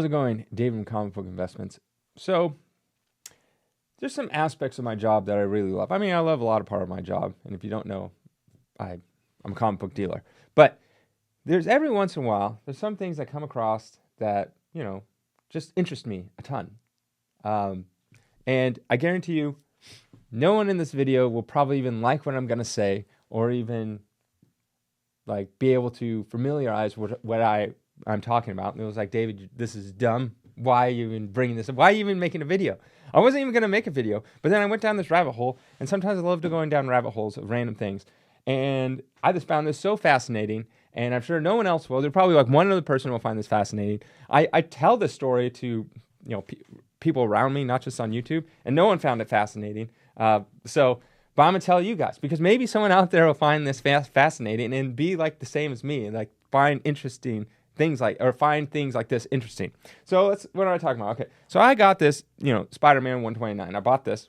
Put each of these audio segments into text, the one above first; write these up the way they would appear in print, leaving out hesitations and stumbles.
How's it going, David from Comic Book Investments? So, there's some aspects of my job that I really love. I mean, I love a lot of part of my job, and if you don't know, I'm a comic book dealer. But there's every once in a while, there's some things I come across that just interest me a ton. Um, and I guarantee you, no one in this video will probably even like what I'm gonna say, or even like be able to familiarize what I'm talking about. And it was like, David, this is dumb. Why are you even bringing this up? Why are you even making a video? I wasn't even going to make a video, but then I went down this rabbit hole, and sometimes I love to going down rabbit holes of random things. And I just found this so fascinating, and I'm sure no one else will. There's probably like one other person will find this fascinating. I tell this story to people around me, not just on YouTube, and no one found it fascinating. But I'm gonna tell you guys because maybe someone out there will find this fascinating and be like the same as me and like find interesting things find things like this interesting. So what am I talking about? Okay, so I got this, Spider-Man 129. I bought this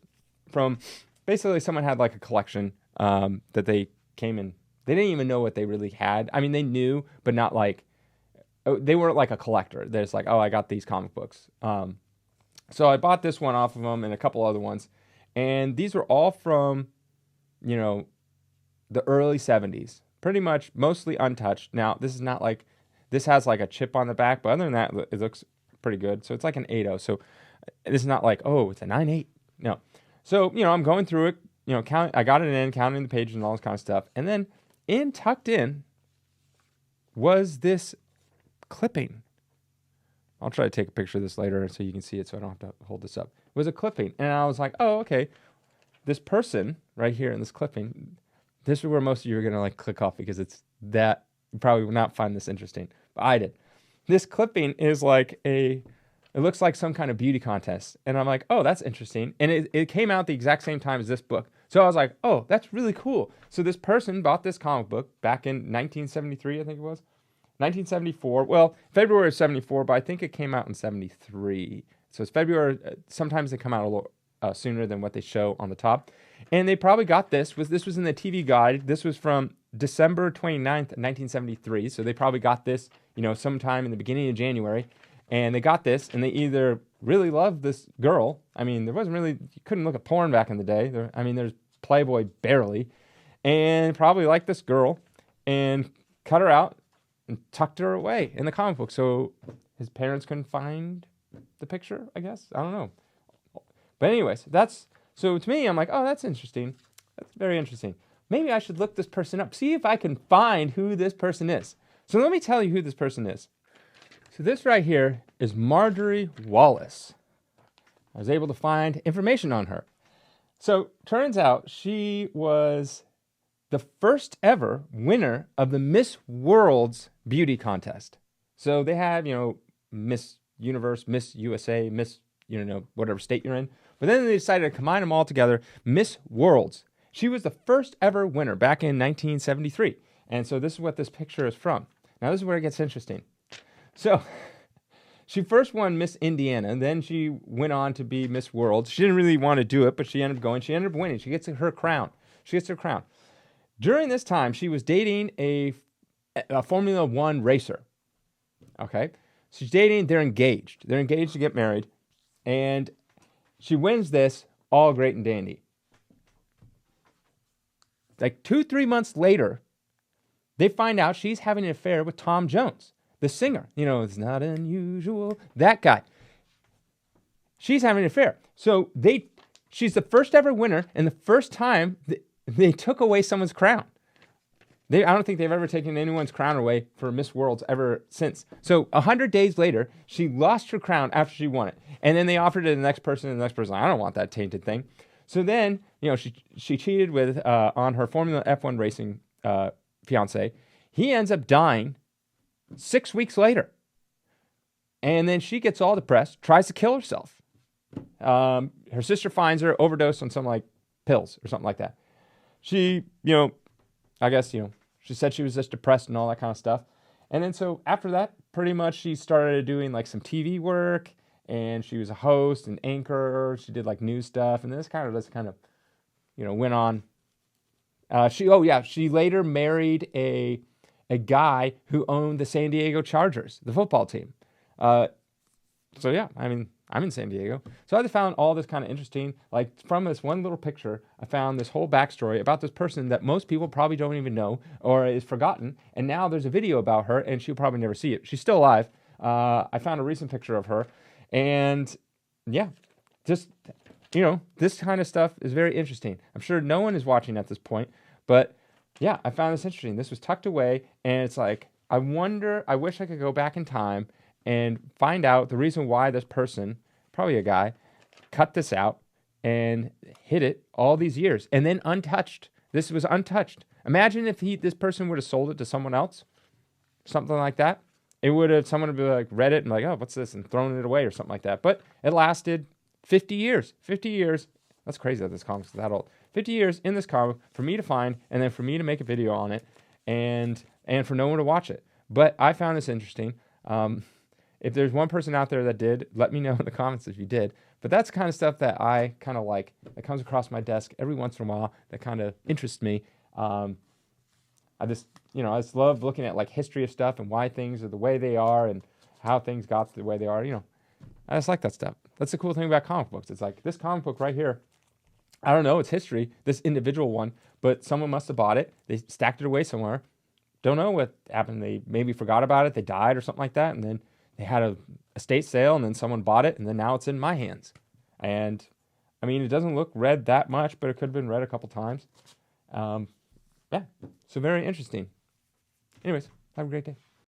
from basically someone had like a collection that they came in. They didn't even know what they really had. I mean, they knew, but not like they weren't like a collector. They're just like, oh, I got these comic books. So I bought this one off of them and a couple other ones. And these were all from, the early 70s, pretty much mostly untouched. Now, this has like a chip on the back, but other than that, it looks pretty good. So it's like an 8.0. So this is not like, oh, it's a 9.8. No. So, I'm going through it, I got it in, counting the pages and all this kind of stuff. And then tucked in was this clipping. I'll try to take a picture of this later so you can see it so I don't have to hold this up. It was a clipping. And I was like, oh, okay. This person right here in this clipping, this is where most of you are going to like click off because it's that you probably will not find this interesting. But I did. This clipping is like it looks like some kind of beauty contest. And I'm like, oh, that's interesting. And it came out the exact same time as this book. So I was like, oh, that's really cool. So this person bought this comic book back in 1973, I think it was. 1974. Well, February of 74, but I think it came out in 73. So it's February. Sometimes they come out a little sooner than what they show on the top. And they probably got this was in the TV guide. This was from December 29th, 1973. So they probably got this, sometime in the beginning of January. And they got this, and they either really loved this girl. I mean, you couldn't look at porn back in the day. There's Playboy barely. And probably liked this girl and cut her out and tucked her away in the comic book. So his parents couldn't find the picture, I guess. I don't know. But anyways, so to me, I'm like, oh, that's interesting. That's very interesting. Maybe I should look this person up, see if I can find who this person is. So let me tell you who this person is. So this right here is Marjorie Wallace. I was able to find information on her. So turns out she was the first ever winner of the Miss World's beauty contest. So they have, Miss Universe, Miss USA, Miss, whatever state you're in. But then they decided to combine them all together, Miss Worlds. She was the first ever winner back in 1973. And so this is what this picture is from. Now this is where it gets interesting. So she first won Miss Indiana, and then she went on to be Miss World. She didn't really want to do it, but she ended up going. She ended up winning. She gets her crown. During this time, she was dating a Formula One racer. Okay? She's dating, they're engaged. They're engaged to get married. And she wins this, all great and dandy. Like 2-3 months later, they find out she's having an affair with Tom Jones, the singer. It's not unusual. That guy. She's having an affair. So she's the first ever winner, and the first time they took away someone's crown. I don't think they've ever taken anyone's crown away for Miss Worlds ever since. So 100 days later, she lost her crown after she won it. And then they offered it to the next person, and the next person, I don't want that tainted thing. So then, she cheated with on her Formula F1 racing fiance. He ends up dying 6 weeks later. And then she gets all depressed, tries to kill herself. Her sister finds her, overdosed on some like pills or something like that. She, I guess, she said she was just depressed and all that kind of stuff. And then so after that, pretty much she started doing like some TV work, and she was a host and anchor. She did like news stuff, and this kind of, went on. She later married a guy who owned the San Diego Chargers, the football team. So yeah, I mean, I'm in San Diego. So I just found all this kind of interesting. Like from this one little picture, I found this whole backstory about this person that most people probably don't even know or is forgotten. And now there's a video about her, and she'll probably never see it. She's still alive. I found a recent picture of her, and yeah, just this kind of stuff is very interesting. I'm sure no one is watching at this point, but yeah, I found this interesting. This was tucked away, and it's like, I wish I could go back in time and find out the reason why this person, probably a guy, cut this out and hid it all these years and then untouched. This was untouched. Imagine if this person would have sold it to someone else, something like that. Someone would be like, read it and like, oh, what's this? And thrown it away or something like that. But it lasted 50 years. 50 years. That's crazy that this comic's that old. 50 years in this comic for me to find and then for me to make a video on it and for no one to watch it. But I found this interesting. If there's one person out there that did, let me know in the comments if you did. But that's the kind of stuff that I kind of like, that comes across my desk every once in a while, that kind of interests me. I just love looking at like history of stuff and why things are the way they are and how things got the way they are. I just like that stuff. That's the cool thing about comic books. It's like this comic book right here. I don't know, it's history, this individual one, but someone must have bought it. They stacked it away somewhere. Don't know what happened. They maybe forgot about it. They died or something like that. And then they had a estate sale and then someone bought it and then now it's in my hands. And I mean, it doesn't look read that much, but it could have been read a couple times. Yeah, so very interesting. Anyways, have a great day.